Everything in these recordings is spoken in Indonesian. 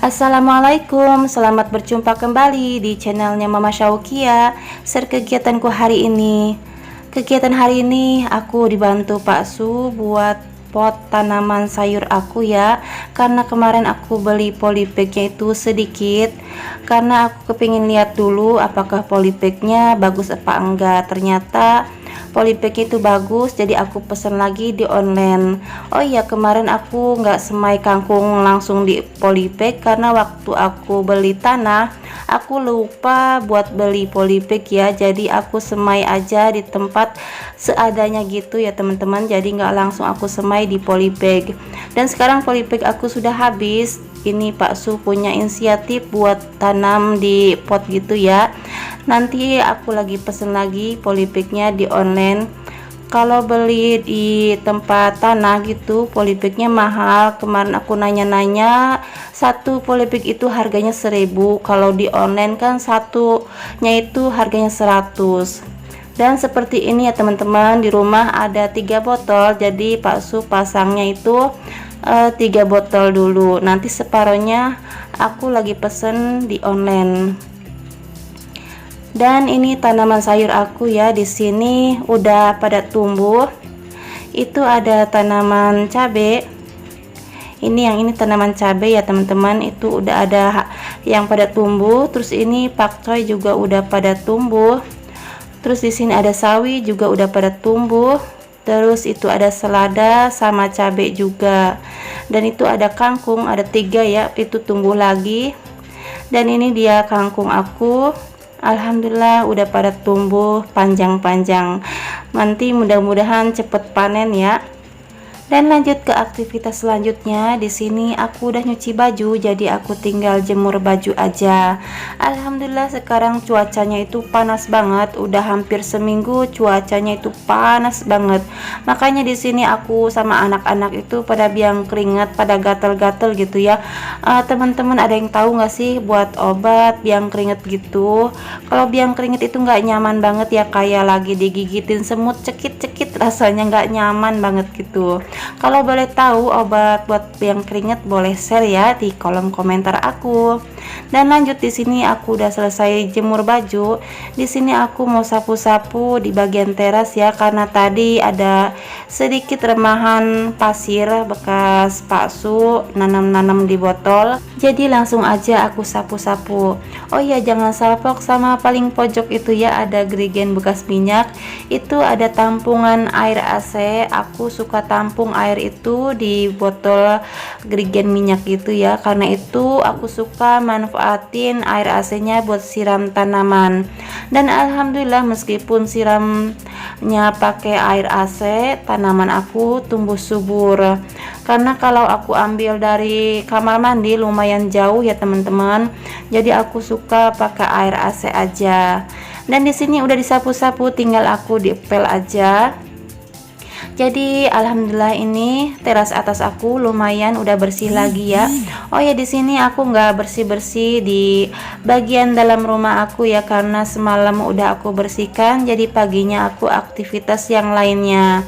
Assalamualaikum, selamat berjumpa kembali di channelnya Mama Syaukia. Kegiatanku hari ini. Kegiatan hari ini aku dibantu Pak Su buat pot tanaman sayur aku ya. Karena kemarin aku beli polybagnya itu sedikit. Karena aku kepingin lihat dulu apakah polybagnya bagus apa enggak. Ternyata polybagnya itu bagus, jadi aku pesen lagi di online. Oh iya, kemarin aku nggak semai kangkung langsung di polybag karena waktu aku beli tanah aku lupa buat beli polybag ya, jadi aku semai aja di tempat seadanya gitu ya teman-teman. Jadi nggak langsung aku semai di polybag. Dan sekarang polybag aku sudah habis. Ini Pak Su punya inisiatif buat tanam di pot gitu ya. Nanti aku lagi pesen lagi polybagnya di online. Kalau beli di tempat tanah gitu polybagnya mahal. Kemarin aku nanya-nanya, satu polybag itu harganya 1000. Kalau di online kan satunya itu harganya 100. Dan seperti ini ya teman-teman, di rumah ada 3 botol, jadi Pak Su pasangnya itu 3 botol dulu, nanti separohnya aku lagi pesen di online. Dan ini tanaman sayur aku ya, di sini udah pada tumbuh. Itu ada tanaman cabai. Ini tanaman cabai ya teman-teman, itu udah ada yang pada tumbuh. Terus ini pakcoy juga udah pada tumbuh. Terus di sini ada sawi juga udah pada tumbuh. Terus itu ada selada sama cabai juga. Dan itu ada kangkung, ada 3 ya, itu tumbuh lagi. Dan ini dia kangkung aku. Alhamdulillah udah pada tumbuh panjang-panjang. Nanti mudah-mudahan cepet panen ya. Dan lanjut ke aktivitas selanjutnya. Di sini aku udah nyuci baju, jadi aku tinggal jemur baju aja. Alhamdulillah sekarang cuacanya itu panas banget. Udah hampir seminggu cuacanya itu panas banget. Makanya di sini aku sama anak-anak itu pada biang keringat, pada gatel-gatel gitu ya. Teman-teman ada yang tahu nggak sih buat obat biang keringat gitu? Kalau biang keringat itu nggak nyaman banget ya, kayak lagi digigitin semut, cekit-cekit, rasanya nggak nyaman banget gitu. Kalau boleh tahu obat buat biang keringat, boleh share ya di kolom komentar aku. Dan lanjut, di sini aku udah selesai jemur baju. Di sini aku mau sapu-sapu di bagian teras ya, karena tadi ada sedikit remahan pasir bekas Pak Su nanam-nanam di botol. Jadi langsung aja aku sapu-sapu. Oh iya, jangan salpok sama paling pojok itu ya, ada gerigen bekas minyak. Itu ada tampungan air AC. Aku suka tampung air itu di botol gerigen minyak gitu ya, karena itu aku suka manfaatin air AC-nya buat siram tanaman. Dan alhamdulillah meskipun siramnya pakai air AC, tanaman aku tumbuh subur. Karena kalau aku ambil dari kamar mandi lumayan jauh ya teman-teman, jadi aku suka pakai air AC aja. Dan di sini udah disapu-sapu, tinggal aku dipel aja. Jadi alhamdulillah ini teras atas aku lumayan udah bersih lagi ya. Oh ya, di sini aku nggak bersih-bersih di bagian dalam rumah aku ya, karena semalam udah aku bersihkan. Jadi paginya aku aktivitas yang lainnya.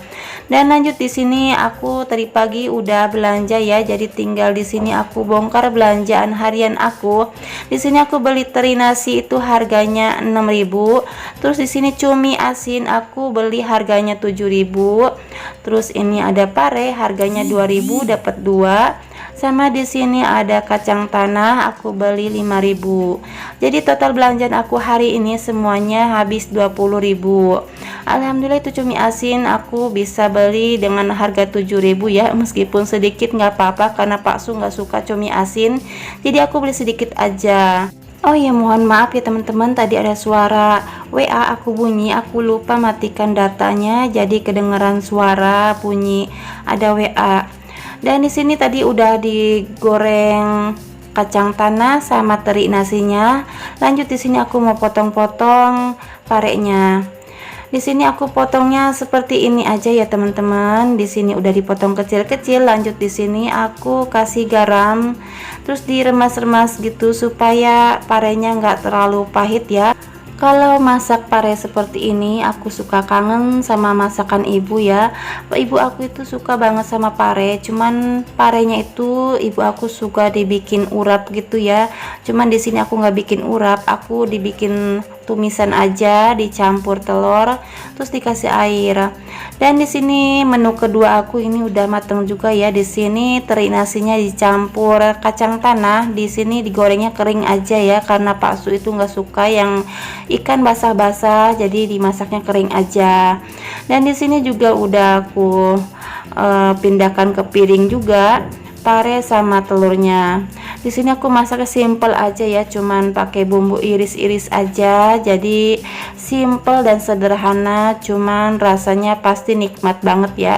Dan lanjut, di sini aku tadi pagi udah belanja ya. Jadi tinggal di sini aku bongkar belanjaan harian aku. Di sini aku beli teri nasi itu harganya 6.000. Terus di sini cumi asin aku beli harganya 7.000. Terus ini ada pare harganya 2.000 dapat 2. Sama di sini ada kacang tanah aku beli 5.000. Jadi total belanjaan aku hari ini semuanya habis 20.000. Alhamdulillah itu cumi asin aku bisa beli dengan harga 7.000 ya, meskipun sedikit nggak apa-apa karena Pak Su nggak suka cumi asin. Jadi aku beli sedikit aja. Oh ya, mohon maaf ya teman-teman, tadi ada suara WA aku bunyi, aku lupa matikan datanya, jadi kedengeran suara bunyi ada WA. Dan di sini tadi udah digoreng kacang tanah sama teri nasinya. Lanjut, di sini aku mau potong-potong parenya. Di sini aku potongnya seperti ini aja ya teman-teman. Di sini udah dipotong kecil-kecil. Lanjut, di sini aku kasih garam, terus diremas-remas gitu supaya parenya nggak terlalu pahit ya. Kalau masak pare seperti ini, aku suka kangen sama masakan ibu ya. Ibu aku itu suka banget sama pare, cuman parenya itu ibu aku suka dibikin urap gitu ya. Cuman di sini aku nggak bikin urap, aku dibikin tumisan aja, dicampur telur, terus dikasih air. Dan di sini menu kedua aku ini udah mateng juga ya. Di sini teri nasinya dicampur kacang tanah. Di sini digorengnya kering aja ya, karena Pak Su itu nggak suka yang ikan basah-basah, jadi dimasaknya kering aja. Dan di sini juga udah aku pindahkan ke piring juga pare sama telurnya. Di sini aku masaknya simple aja ya, cuman pakai bumbu iris-iris aja, jadi simple dan sederhana, cuman rasanya pasti nikmat banget ya.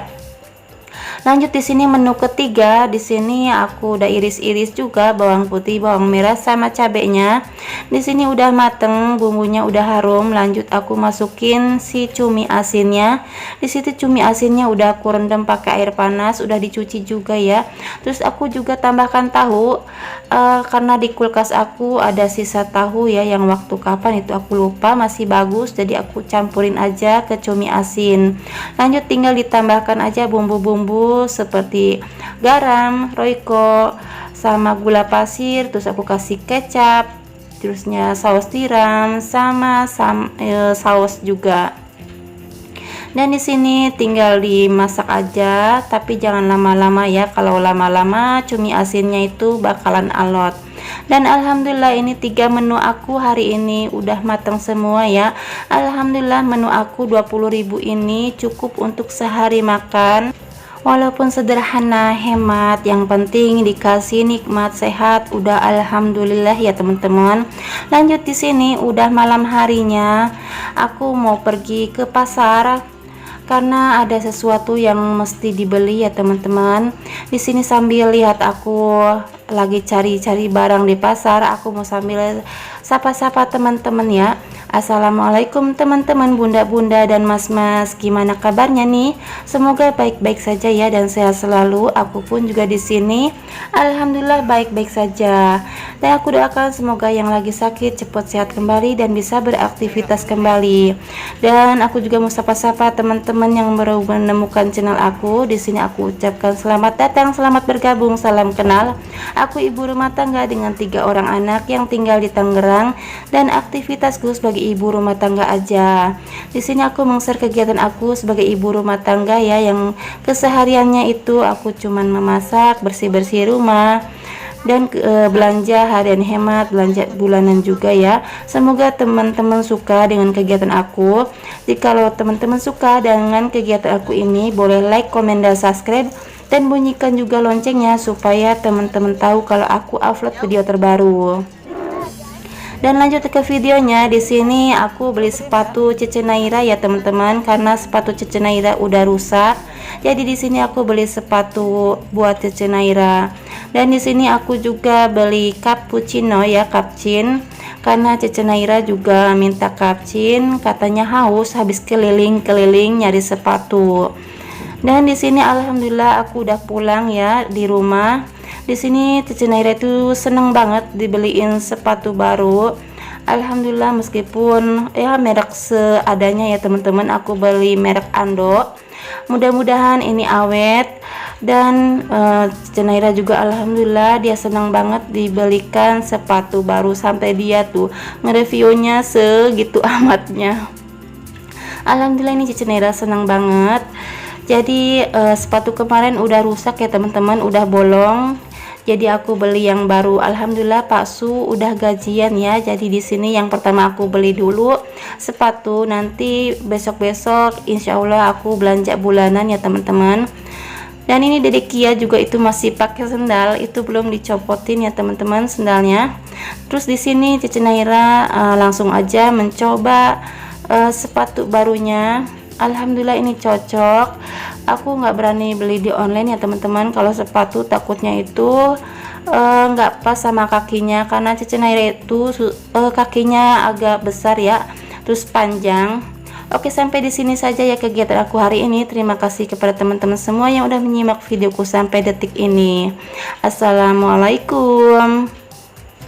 Lanjut di sini menu ketiga, di sini aku udah iris-iris juga bawang putih, bawang merah sama cabenya. Di sini udah mateng, bumbunya udah harum. Lanjut aku masukin si cumi asinnya. Di situ cumi asinnya udah aku rendam pakai air panas, udah dicuci juga ya. Terus aku juga tambahkan tahu, karena di kulkas aku ada sisa tahu ya, yang waktu kapan itu aku lupa, masih bagus, jadi aku campurin aja ke cumi asin. Lanjut tinggal ditambahkan aja bumbu-bumbu seperti garam, royco, sama gula pasir. Terus aku kasih kecap, terusnya saus tiram sama saus juga. Dan di sini tinggal dimasak aja, tapi jangan lama-lama ya. Kalau lama-lama cumi asinnya itu bakalan alot. Dan alhamdulillah ini 3 menu aku hari ini udah matang semua ya. Alhamdulillah menu aku 20.000 ini cukup untuk sehari makan. Walaupun sederhana, hemat, yang penting dikasih nikmat sehat, udah alhamdulillah ya teman-teman. Lanjut di sini udah malam harinya, aku mau pergi ke pasar karena ada sesuatu yang mesti dibeli ya teman-teman. Di sini sambil lihat aku lagi cari-cari barang di pasar, aku mau sambil sapa-sapa teman-teman ya. Assalamualaikum teman-teman, bunda-bunda dan mas-mas, gimana kabarnya nih? Semoga baik-baik saja ya dan sehat selalu. Aku pun juga di sini alhamdulillah baik-baik saja. Dan aku doakan semoga yang lagi sakit cepat sehat kembali dan bisa beraktivitas kembali. Dan aku juga mau sapa-sapa teman-teman yang baru menemukan channel aku. Di sini aku ucapkan selamat datang, selamat bergabung, salam kenal. Aku ibu rumah tangga dengan 3 orang anak yang tinggal di Tangerang, dan aktivitasku sebagai ibu rumah tangga aja. Di sini aku meng-share kegiatan aku sebagai ibu rumah tangga ya, yang kesehariannya itu aku cuman memasak, bersih-bersih rumah, dan belanja harian hemat, belanja bulanan juga ya. Semoga teman-teman suka dengan kegiatan aku. Jikalau teman-teman suka dengan kegiatan aku ini, boleh like, komen, dan subscribe, dan bunyikan juga loncengnya supaya teman-teman tahu kalau aku upload video terbaru. Dan lanjut ke videonya. Di sini aku beli sepatu Cece Naira ya teman-teman, karena sepatu Cece Naira udah rusak. Jadi di sini aku beli sepatu buat Cece Naira. Dan di sini aku juga beli cappuccino ya, capcin, karena Cece Naira juga minta capcin, katanya haus habis keliling-keliling nyari sepatu. Dan di sini alhamdulillah aku udah pulang ya di rumah. Di sini Cece Naira itu seneng banget dibeliin sepatu baru. Alhamdulillah, meskipun ya merek seadanya ya teman-teman, aku beli merek Ando. Mudah-mudahan ini awet. Dan Cece Naira juga alhamdulillah dia senang banget dibelikan sepatu baru, sampai dia tuh nge-reviewnya segitu amatnya. Alhamdulillah ini Cece Naira senang banget. Jadi sepatu kemarin udah rusak ya teman-teman, udah bolong. Jadi aku beli yang baru. Alhamdulillah Pak Su udah gajian ya. Jadi di sini yang pertama aku beli dulu sepatu, nanti besok-besok insya Allah aku belanja bulanan ya teman-teman. Dan ini Dedek Kia juga itu masih pakai sendal, itu belum dicopotin ya teman-teman sendalnya. Terus di sini Cece Naira langsung aja mencoba sepatu barunya. Alhamdulillah ini cocok. Aku nggak berani beli di online ya teman-teman. Kalau sepatu takutnya itu nggak pas sama kakinya, karena Cece Naira itu kakinya agak besar ya, terus panjang. Oke, sampai di sini saja ya kegiatan aku hari ini. Terima kasih kepada teman-teman semua yang udah menyimak videoku sampai detik ini. Assalamualaikum.